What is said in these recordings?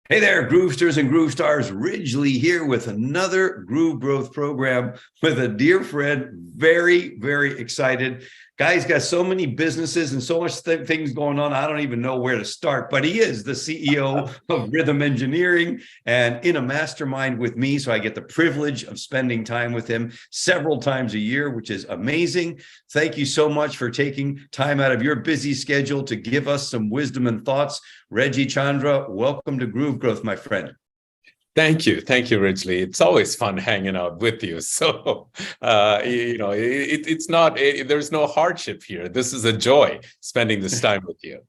Hey there, Groovesters and Groove Stars. Ridgely here with another Groove Growth program with a dear friend. Very, very excited. Guy's got so many businesses and so much things going on. I don't even know where to start, but he is the CEO of Rhythm Engineering and in a mastermind with me. So I get the privilege of spending time with him several times a year, which is amazing. Thank you so much for taking time out of your busy schedule to give us some wisdom and thoughts. Reggie Chandra, welcome to Groove Growth, my friend. Thank you. Thank you, Ridgely. It's always fun hanging out with you. So, it's not, there's no hardship here. This is a joy spending this time with you.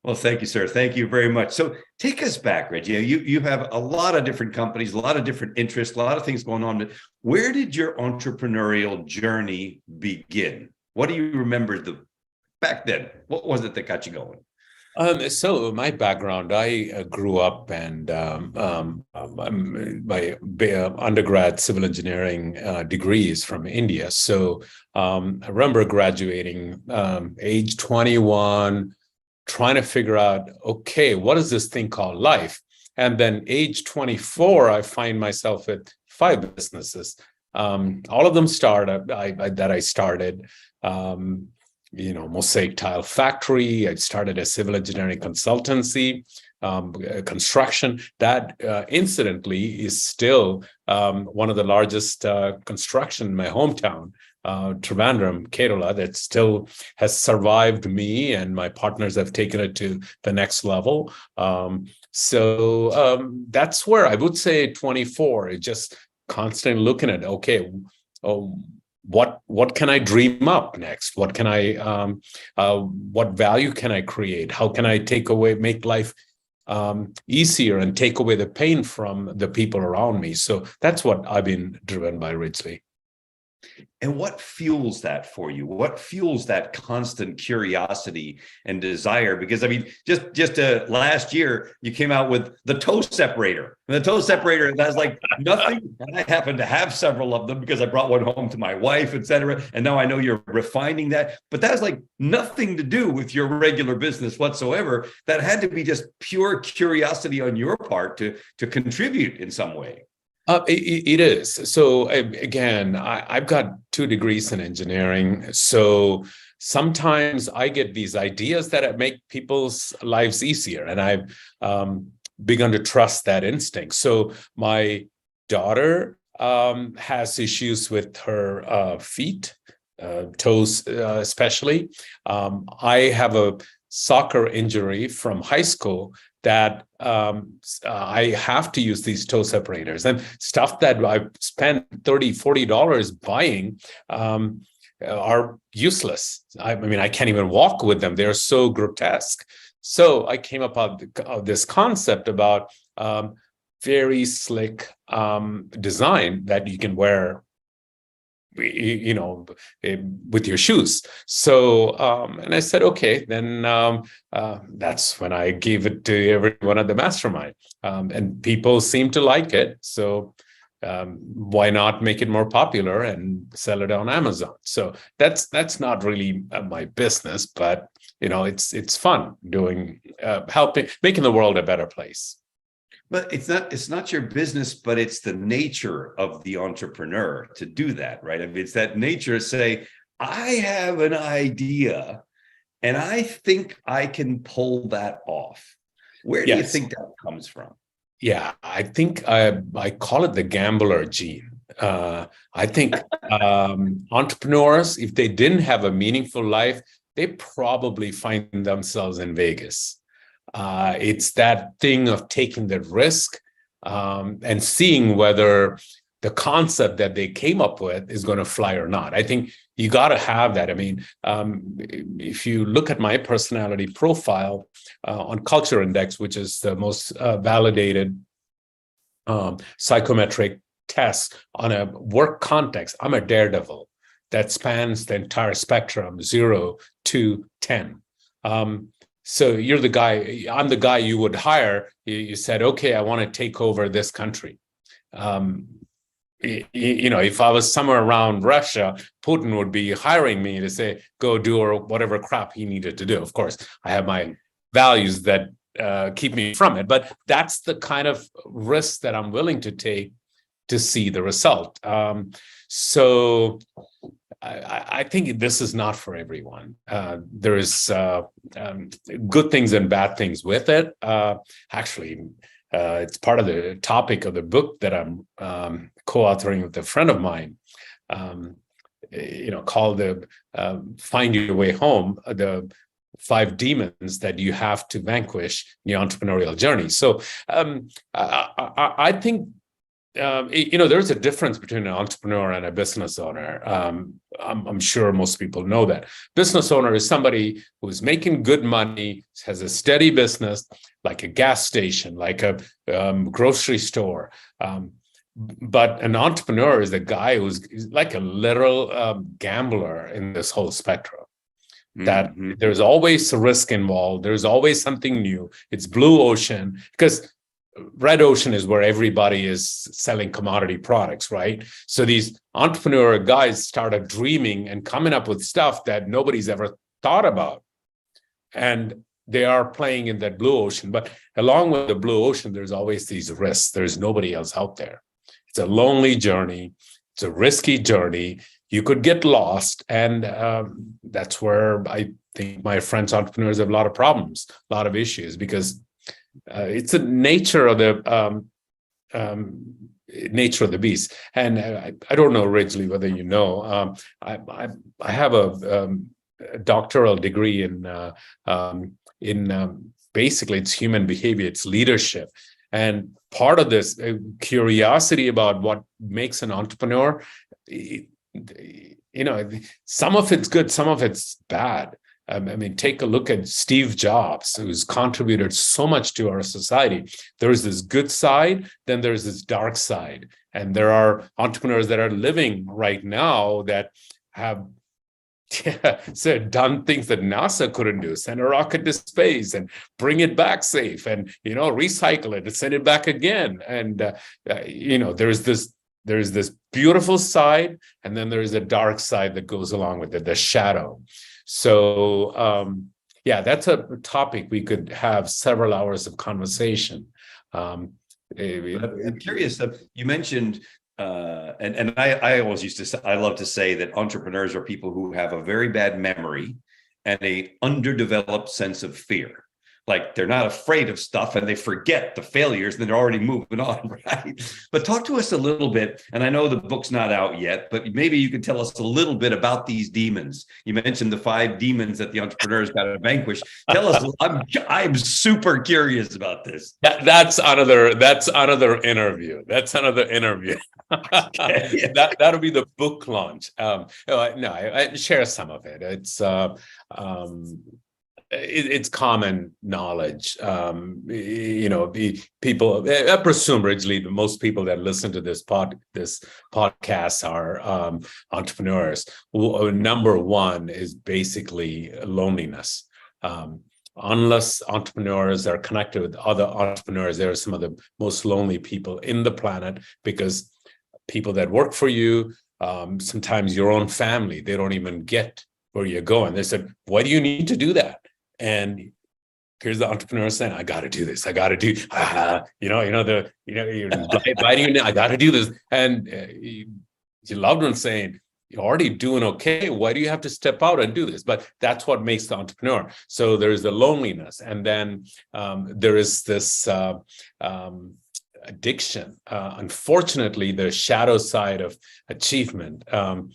Well, thank you, sir. Thank you very much. So take us back, Reggie. You have a lot of different companies, a lot of different interests, a lot of things going on. But where did your entrepreneurial journey begin? What do you remember back then? What was it that got you going? So my background, I grew up and my undergrad civil engineering degrees from India. So I remember graduating age 21, trying to figure out, okay, what is this thing called life? And then age 24, I find myself with 5 businesses. All of them started that I started. Mosaic Tile Factory. I started a civil engineering consultancy, construction. That incidentally is still one of the largest construction in my hometown, Trivandrum, Kerala, that still has survived me, and my partners have taken it to the next level. So that's where I would say 24, just constantly looking at, okay, what can I dream up next? What can what value can I create? How can I make life easier and take away the pain from the people around me? So that's what I've been driven by, Ridgely. And what fuels that for you? What fuels that constant curiosity and desire? Because I mean, just last year you came out with the toe separator. And the toe separator that's like nothing. And I happen to have several of them because I brought one home to my wife, etc. And now I know you're refining that, but that has like nothing to do with your regular business whatsoever. That had to be just pure curiosity on your part to contribute in some way. It is. So again, I've got 2 degrees in engineering. So sometimes I get these ideas that make people's lives easier, and I've begun to trust that instinct. So my daughter has issues with her feet, toes especially. I have a soccer injury from high school that I have to use these toe separators, and stuff that I spent $30-40 buying are useless. I mean, I can't even walk with them. They're so grotesque. So I came up with this concept about very slick design that you can wear with your shoes. So and I said, okay, then that's when I gave it to everyone at the mastermind, and people seem to like it. So why not make it more popular and sell it on Amazon? So that's not really my business, but it's fun doing helping making the world a better place. But it's not your business, but it's the nature of the entrepreneur to do that, right? I mean, it's that nature to say, I have an idea and I think I can pull that off. Where do you think that comes from? Yeah, I think I call it the gambler gene. I think entrepreneurs, if they didn't have a meaningful life, they probably find themselves in Vegas. It's that thing of taking the risk and seeing whether the concept that they came up with is going to fly or not. I think you got to have that. I mean, if you look at my personality profile on Culture Index, which is the most validated psychometric test on a work context, I'm a daredevil that spans the entire spectrum, 0 to 10. So you're the guy, I'm the guy you would hire. You said, okay, I want to take over this country. If I was somewhere around Russia, Putin would be hiring me to say, go do or whatever crap he needed to do. Of course, I have my values that keep me from it. But that's the kind of risk that I'm willing to take to see the result. So I think this is not for everyone. There is good things and bad things with it. Actually, it's part of the topic of the book that I'm co-authoring with a friend of mine, called the Find Your Way Home, the 5 demons that you have to vanquish in your entrepreneurial journey. So I think, there's a difference between an entrepreneur and a business owner. I'm sure most people know that. Business owner is somebody who's making good money, has a steady business, like a gas station, like a grocery store. But an entrepreneur is a guy who's like a literal gambler in this whole spectrum. That there's always a risk involved. There's always something new. It's blue ocean, because red ocean is where everybody is selling commodity products, right? So these entrepreneur guys started dreaming and coming up with stuff that nobody's ever thought about. And they are playing in that blue ocean. But along with the blue ocean, there's always these risks. There's nobody else out there. It's a lonely journey. It's a risky journey. You could get lost. And that's where I think my friends entrepreneurs have a lot of problems, a lot of issues, because it's the nature of the beast. And I don't know, Ridgely, whether you know, I have a doctoral degree in basically it's human behavior, it's leadership. And part of this curiosity about what makes an entrepreneur, some of it's good, some of it's bad. I mean, take a look at Steve Jobs, who's contributed so much to our society. There's this good side, then there's this dark side. And there are entrepreneurs that are living right now that have done things that NASA couldn't do, send a rocket to space and bring it back safe and, recycle it and send it back again. And, there's this beautiful side, and then there's a dark side that goes along with it, the shadow. So, that's a topic we could have several hours of conversation. I'm curious. You mentioned, and I always used to say, I love to say that entrepreneurs are people who have a very bad memory and a underdeveloped sense of fear. Like they're not afraid of stuff and they forget the failures and they're already moving on, right? But talk to us a little bit, and I know the book's not out yet, but maybe you could tell us a little bit about these demons. You mentioned the 5 demons that the entrepreneur's got to vanquish. Tell us, I'm super curious about this. That's another interview. That's another interview. Okay. That'll be the book launch. I share some of it. It's common knowledge. People, I presume, Ridgely, most people that listen to this podcast are entrepreneurs. Number one is basically loneliness. Unless entrepreneurs are connected with other entrepreneurs, they're some of the most lonely people in the planet, because people that work for you, sometimes your own family, they don't even get where you're going. They said, why do you need to do that? And here's the entrepreneur saying, I got to do this. I got to do, you're biting, I got to do this. And your loved one saying, you're already doing okay. Why do you have to step out and do this? But that's what makes the entrepreneur. So there's the loneliness. And then there is this addiction. Unfortunately, the shadow side of achievement. And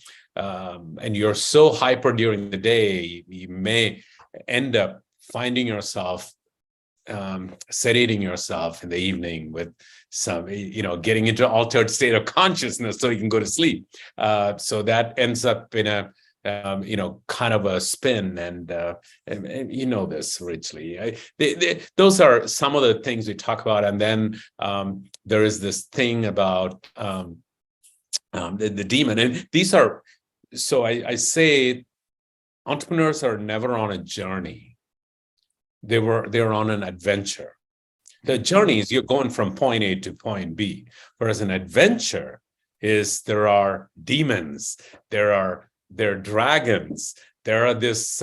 you're so hyper during the day, you may end up finding yourself sedating yourself in the evening with some, getting into altered state of consciousness so you can go to sleep. So that ends up in a, kind of a spin, and this, Ridgely. Those are some of the things we talk about. And then there is this thing about the demon. And these are, so I say entrepreneurs are never on a journey. They're on an adventure. The journey is you're going from point A to point B, whereas an adventure is there are demons, there are dragons, there are this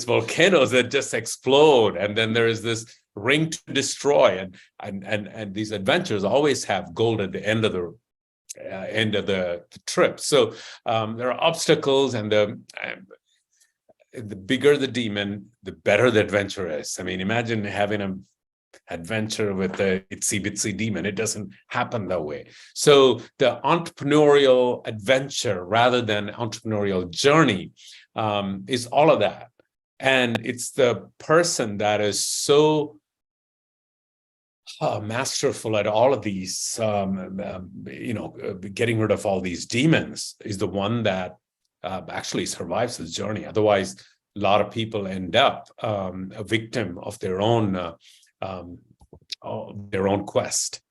volcanoes that just explode, and then there is this ring to destroy, and these adventures always have gold at the end of the trip. So there are obstacles, and the bigger the demon, the better the adventure is. I mean, imagine having an adventure with a itsy bitsy demon. It doesn't happen that way. So the entrepreneurial adventure rather than entrepreneurial journey is all of that. And it's the person that is so masterful at all of these, getting rid of all these demons is the one that actually survives this journey. Otherwise, a lot of people end up a victim of their own quest,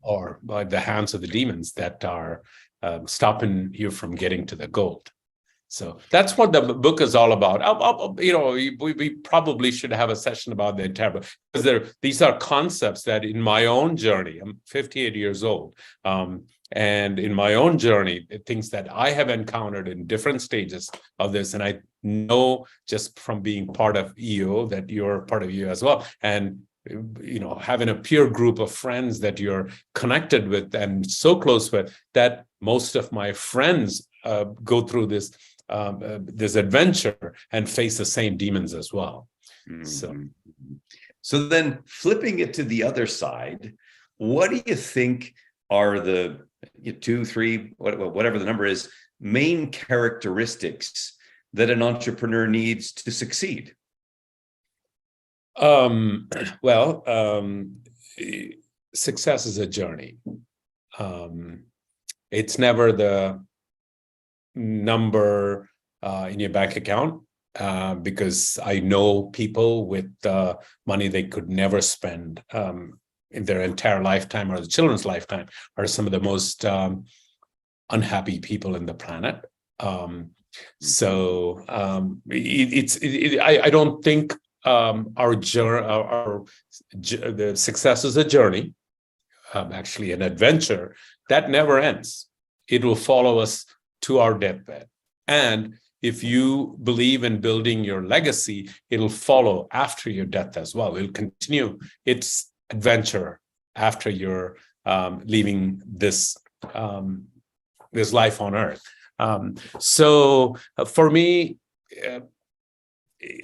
or by the hands of the demons that are stopping you from getting to the gold. So that's what the book is all about. We probably should have a session about the entire book, because these are concepts that in my own journey, I'm 58 years old, and in my own journey, things that I have encountered in different stages of this, and I know just from being part of EO that you're part of EO as well, and having a peer group of friends that you're connected with and so close with, that most of my friends go through this adventure and face the same demons as well. So then flipping it to the other side, what do you think are the 2, 3, whatever the number is, main characteristics that an entrepreneur needs to succeed? Success is a journey. It's never the number in your bank account, because I know people with money they could never spend in their entire lifetime or the children's lifetime are some of the most unhappy people in the planet. I don't think the success is a journey, actually an adventure that never ends. It will follow us to our deathbed. And if you believe in building your legacy, it'll follow after your death as well. It'll continue its adventure after you're leaving this life on earth. So for me,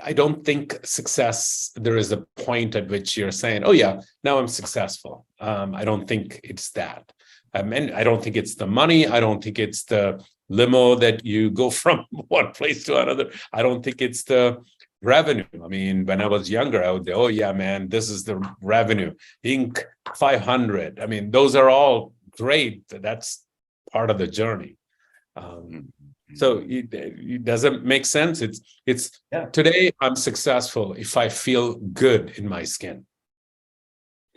I don't think success, there is a point at which you're saying, oh yeah, now I'm successful. I don't think it's that. And I don't think it's the money. I don't think it's the limo that you go from one place to another. I don't think it's the revenue. I mean, when I was younger, I would say, oh yeah, man, this is the revenue. Inc. 500. I mean, those are all great. That's part of the journey. So it doesn't make sense. It's Today I'm successful if I feel good in my skin.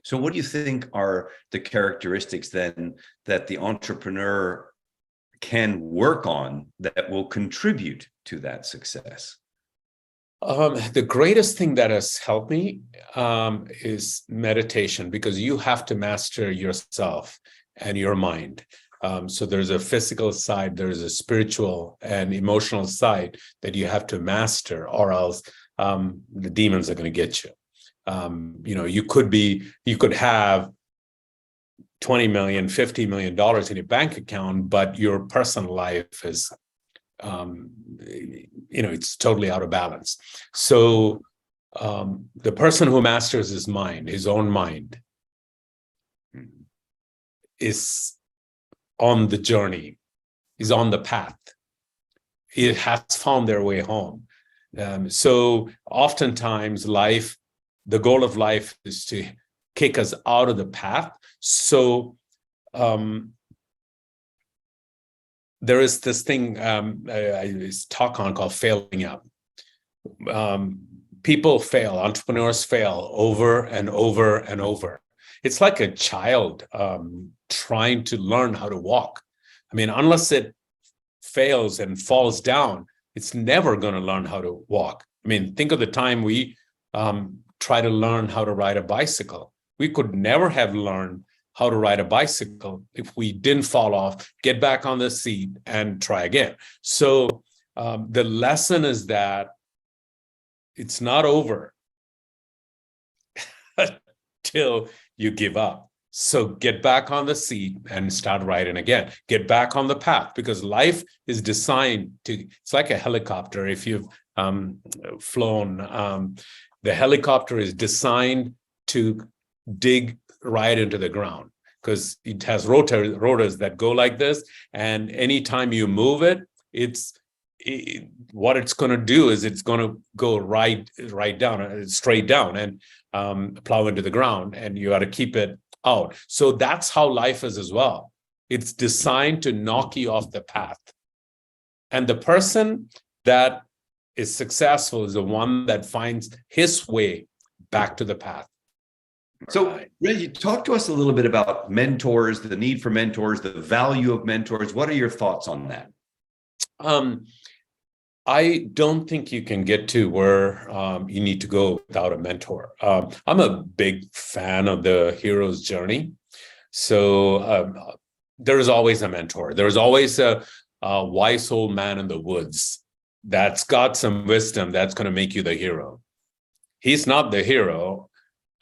So what do you think are the characteristics then that the entrepreneur can work on that will contribute to that success? The greatest thing that has helped me is meditation, because you have to master yourself and your mind. So there's a physical side, there's a spiritual and emotional side that you have to master, or else the demons are going to get you. You could have $20 million, $50 million in your bank account, but your personal life is, it's totally out of balance. So the person who masters his mind, his own mind, is on the journey, is on the path. It has found their way home. So oftentimes the goal of life is to kick us out of the path. So there is this thing I talk on called failing up. People fail, entrepreneurs fail over and over and over. It's like a child trying to learn how to walk. I mean, unless it fails and falls down, it's never going to learn how to walk. I mean, think of the time we try to learn how to ride a bicycle. We could never have learned how to ride a bicycle if we didn't fall off, get back on the seat, and try again. So the lesson is that it's not over until you give up. So get back on the seat and start riding again. Get back on the path, because life is designed to, it's like a helicopter. If you've flown, the helicopter is designed to dig right into the ground, because it has rotors that go like this. And anytime you move it, what it's going to do is it's going to go right down, straight down, and plow into the ground, and you got to keep it out. So that's how life is as well. It's designed to knock you off the path. And the person that is successful is the one that finds his way back to the path. So, Reggie, talk to us a little bit about mentors, the need for mentors, the value of mentors. What are your thoughts on that? I don't think you can get to where you need to go without a mentor. I'm a big fan of the hero's journey. So there is always a mentor. There's always a wise old man in the woods that's got some wisdom that's going to make you the hero. He's not the hero,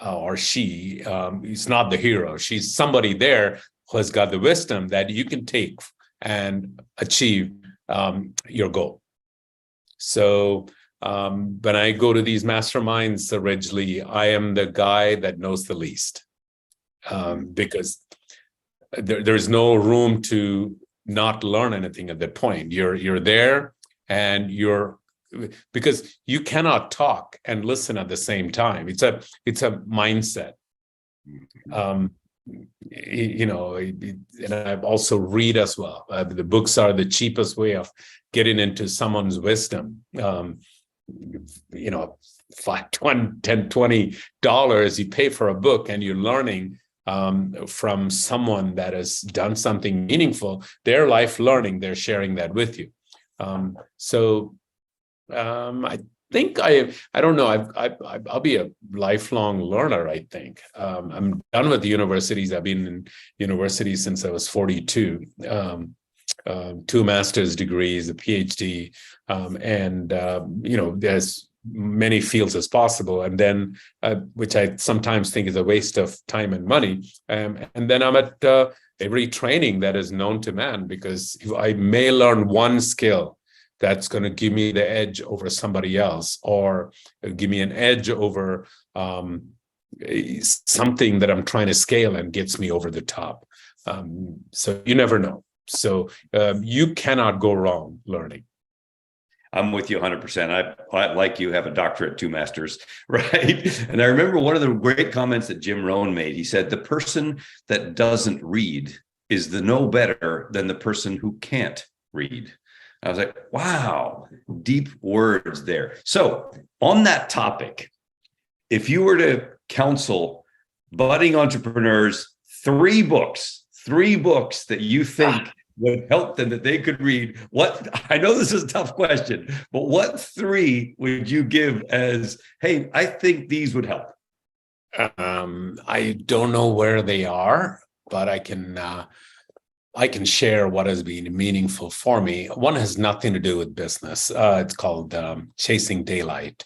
or she. He's not the hero. She's somebody there who has got the wisdom that you can take and achieve your goal. So when I go to these masterminds originally, I am the guy that knows the least, because there's no room to not learn anything at that point. You're there, and because you cannot talk and listen at the same time. It's a mindset. And I also read as well. The books are the cheapest way of getting into someone's wisdom. $5, $10, $20 you pay for a book, and you're learning from someone that has done something meaningful. Their life learning, they're sharing that with you. I think I don't know. I'll be a lifelong learner. I think I'm done with the universities. I've been in universities since I was 42. 2 master's degrees, a PhD, and there's many fields as possible. And then, which I sometimes think is a waste of time and money. And then I'm at every training that is known to man, because I may learn one skill that's going to give me the edge over somebody else, or give me an edge over something that I'm trying to scale and gets me over the top. So you never know. So you cannot go wrong learning. I'm with you 100%. I like you, have a doctorate, 2 masters, right? And I remember one of the great comments that Jim Rohn made. He said, the person that doesn't read is no better than the person who can't read. I was like, wow, deep words there. So on that topic, if you were to counsel budding entrepreneurs, 3 books that you think would help them, that they could read, I know this is a tough question, but what 3 would you give as, hey, I think these would help? I don't know where they are, but I can share what has been meaningful for me. One has nothing to do with business. It's called Chasing Daylight.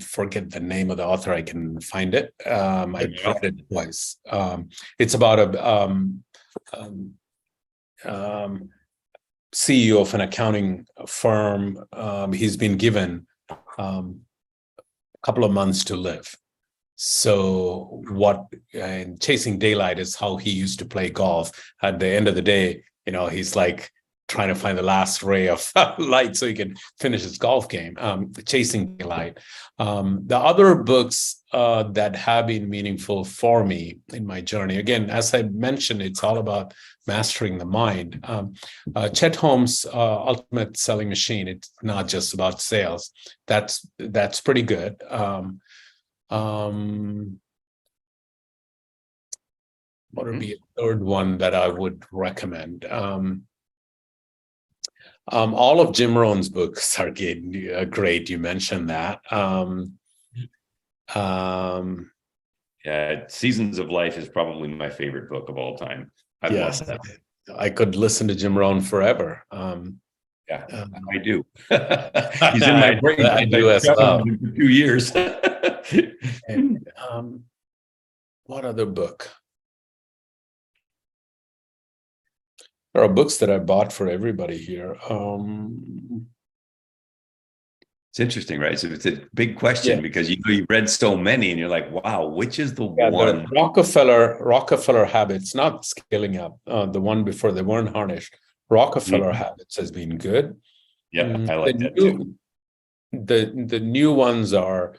Forget the name of the author. I can find it. I read it twice. It's about a CEO of an accounting firm. He's been given a couple of months to live. So and Chasing Daylight is how he used to play golf. At the end of the day, he's like trying to find the last ray of light so he can finish his golf game. Chasing Daylight. The other books that have been meaningful for me in my journey, again, as I mentioned, it's all about mastering the mind. Chet Holmes' Ultimate Selling Machine. It's not just about sales. That's pretty good. What would be a third one that I would recommend? All of Jim Rohn's books are great. You mentioned that. Seasons of Life is probably my favorite book of all time. Yes, I could listen to Jim Rohn forever. I do. He's in my brain. I do as well. For 2 years. And, what other book? There are books that I bought for everybody here. It's interesting, right? So it's a big question Yeah. because you've read so many and you're like, wow, which is the Yeah, one? the Rockefeller Habits, not scaling up. The one before, they weren't harnished. Rockefeller Habits has been good. Yeah, I The like that new, too. the new ones are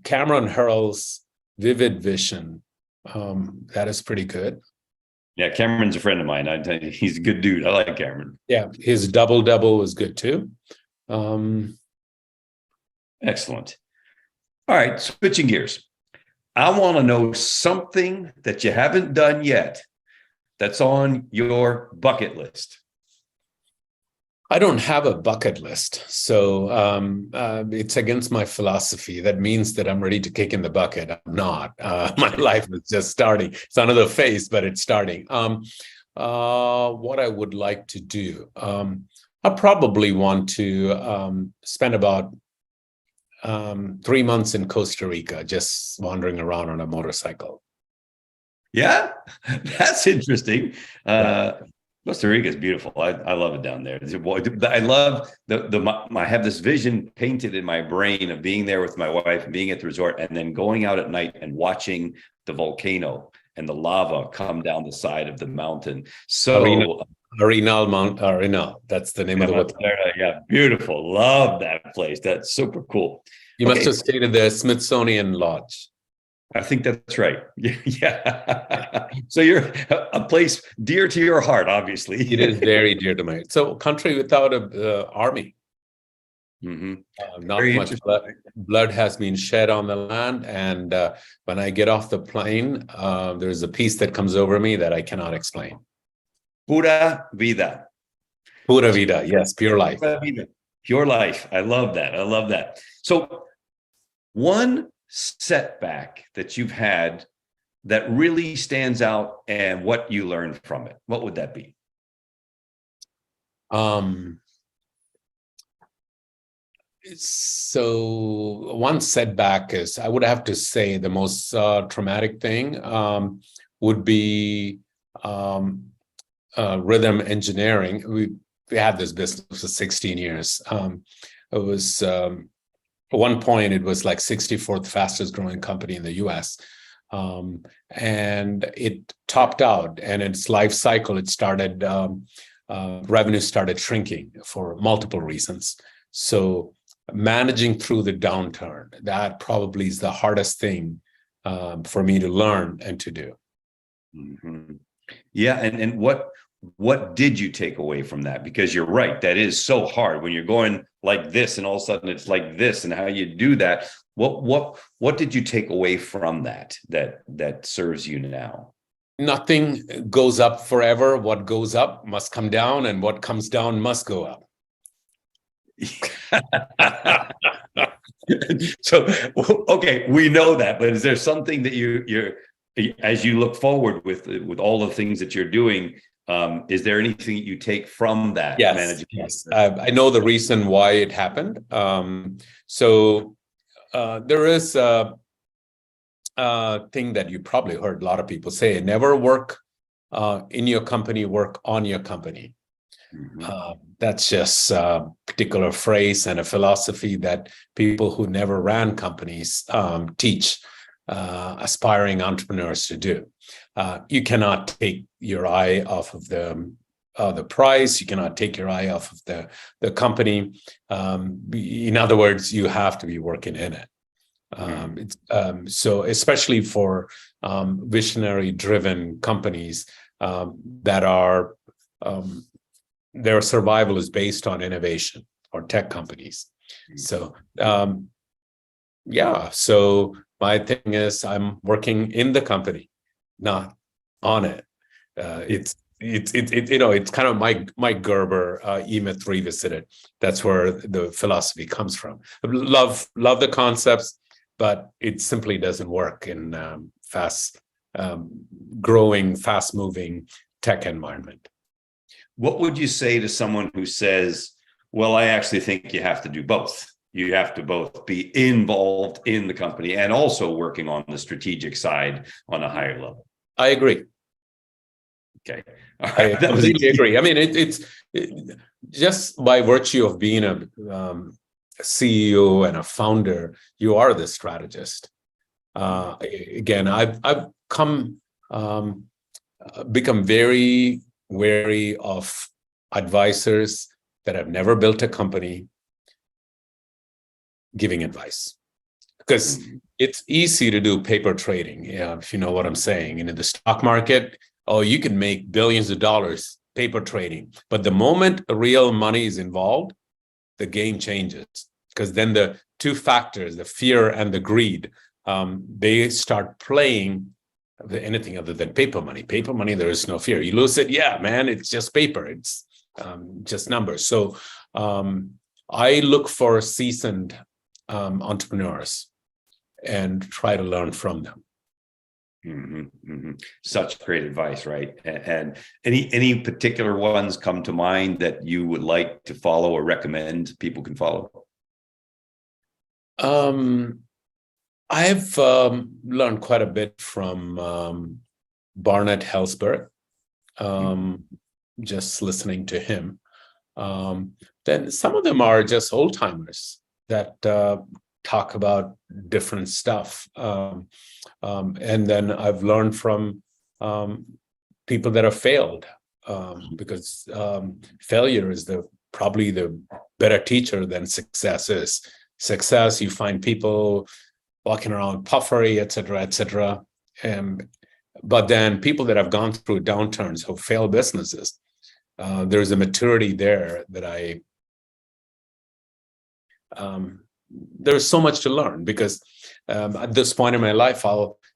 Cameron Hurl's Vivid Vision. That is pretty good. Yeah, Cameron's a friend of mine. I tell you, he's a good dude. I like Cameron. Yeah, his Double Double was good too. Excellent. All right, switching gears. I want to know something that you haven't done yet that's on your bucket list. I don't have a bucket list, so it's against my philosophy. That means that I'm ready to kick in the bucket. I'm not. My life is just starting. It's another phase, but it's starting. What I would like to do, I probably want to spend about 3 months in Costa Rica, just wandering around on a motorcycle. Yeah, that's interesting. Yeah. Costa Rica is beautiful. I love it down there. I love I have this vision painted in my brain of being there with my wife and being at the resort and then going out at night and watching the volcano and the lava come down the side of the mountain. So Arenal, that's the name of the hotel. Yeah, beautiful. Love that place. That's super cool. You must have stayed at the Smithsonian Lodge. I think that's right. Yeah. So you're a place dear to your heart, obviously. It is very dear to me. So, country without a army. Not Very much blood has been shed on the land, and when I get off the plane, there's a peace that comes over me that I cannot explain. Pura vida. Pura vida, yes, pure life. Pura vida. Pure life. I love that. I love that. So, one setback that you've had that really stands out and what you learned from it, what would that be? So one setback is, I would have to say the most traumatic thing would be rhythm engineering. We had this business for 16 years. It was at one point, it was like 64th fastest growing company in the US. And it topped out, and its life cycle, it started, revenue started shrinking for multiple reasons. So managing through the downturn, that probably is the hardest thing for me to learn and to do. Yeah. And what did you take away from that? Because you're right, that is so hard when you're going like this and all of a sudden it's like this, and how you do that. What did you take away from that serves you now? Nothing goes up forever. What goes up must come down, and what comes down must go up. So, okay, we know that, but is there something that you're as you look forward with all the things that you're doing, is there anything you take from that? Yes. I know the reason why it happened. So there is a thing that you probably heard a lot of people say: never work in your company, work on your company. That's just a particular phrase and a philosophy that people who never ran companies teach aspiring entrepreneurs to do. You cannot take your eye off of the prize. You cannot take your eye off of the company. In other words, you have to be working in it. So especially for visionary-driven companies that are their survival is based on innovation, or tech companies. So so my thing is, I'm working in the company, not on it. It's kind of Mike Gerber, E-Myth Revisited. That's where the philosophy comes from. Love the concepts, but it simply doesn't work in fast growing, fast moving tech environment. What would you say to someone who says, well, I actually think you have to do both? you have to both be involved in the company and also working on the strategic side on a higher level. I agree. Okay. All I right. That was completely easy. agree. I mean, just by virtue of being a CEO and a founder, you are the strategist. Again, I've come become very wary of advisors that have never built a company giving advice, because it's easy to do paper trading. Yeah, if you know what I'm saying. And in the stock market, oh, you can make billions of dollars paper trading, but the moment real money is involved, the game changes, because then the two factors, the fear and the greed, they start playing anything other than paper money. Paper money, there is no fear. You lose it, yeah, man, it's just paper. It's just numbers. So I look for seasoned entrepreneurs and try to learn from them. Such great advice, right? And any particular ones come to mind that you would like to follow or recommend people can follow? I've learned quite a bit from Barnett Helzberg, just listening to him. Then some of them are just old timers that talk about different stuff. And then I've learned from people that have failed, because failure is probably the better teacher than success is. Success, you find people walking around puffery, et cetera, but then people that have gone through downturns, who failed businesses, there's a maturity there that there's so much to learn, because at this point in my life,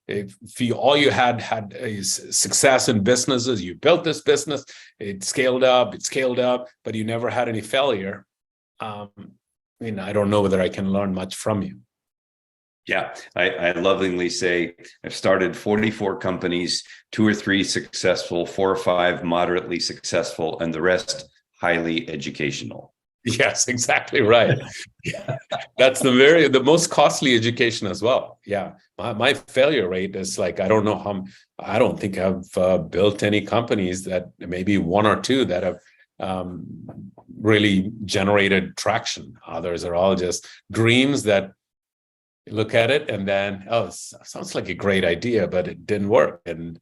if all you had is success in businesses, you built this business, it scaled up, but you never had any failure. I don't know whether I can learn much from you. Yeah, I lovingly say I've started 44 companies, 2 or 3 successful, 4 or 5 moderately successful, and the rest highly educational. Yes, exactly right. Yeah. That's the most costly education as well. Yeah, my failure rate is like, I don't know how. I don't think I've built any companies, that maybe 1 or 2 that have really generated traction. Others are all just dreams that look at it and then, oh, it sounds like a great idea, but it didn't work, and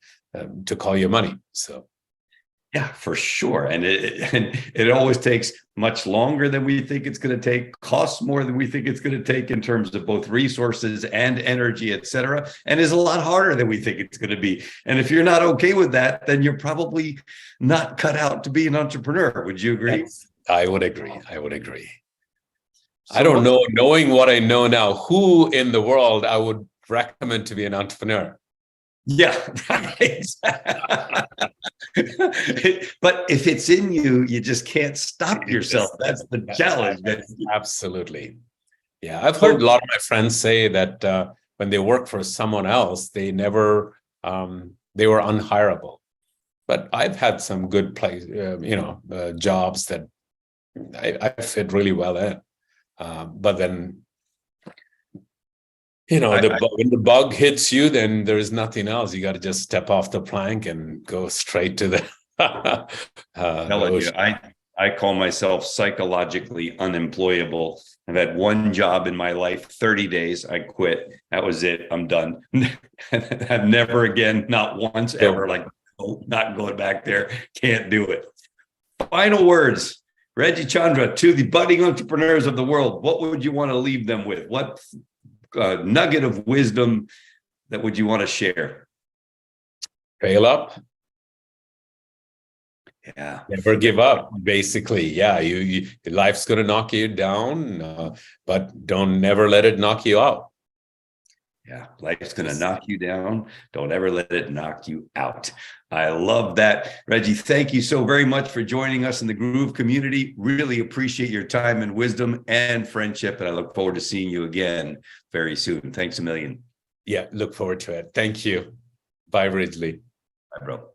to call you money. So. Yeah, for sure. And it always takes much longer than we think it's going to take, costs more than we think it's going to take in terms of both resources and energy, et cetera, and is a lot harder than we think it's going to be. And if you're not okay with that, then you're probably not cut out to be an entrepreneur. Would you agree? Yes, I would agree. So I don't know, knowing what I know now, who in the world I would recommend to be an entrepreneur. Yeah, right. But if it's in you, you just can't stop yourself. That's the challenge. Absolutely. Yeah, I've heard a lot of my friends say that when they work for someone else, they were unhireable. But I've had some good jobs that I fit really well in. But then, when the bug hits you, then there's nothing else. You got to just step off the plank and go straight to the ocean. I call myself psychologically unemployable. I've had 1 job in my life, 30 days. I quit. That was it. I'm done. I've never again, not once ever, like, oh, not going back there. Can't do it. Final words, Reggie Chandra, to the budding entrepreneurs of the world. What would you want to leave them with? What nugget of wisdom that would you want to share? Fail up. Yeah. Never give up, basically. Yeah, life's going to knock you down, but never let it knock you out. Yeah, life's going to knock you down. Don't ever let it knock you out. I love that. Reggie, thank you so very much for joining us in the Groove community. Really appreciate your time and wisdom and friendship. And I look forward to seeing you again very soon. Thanks a million. Yeah, look forward to it. Thank you. Bye, Ridley. Bye, bro.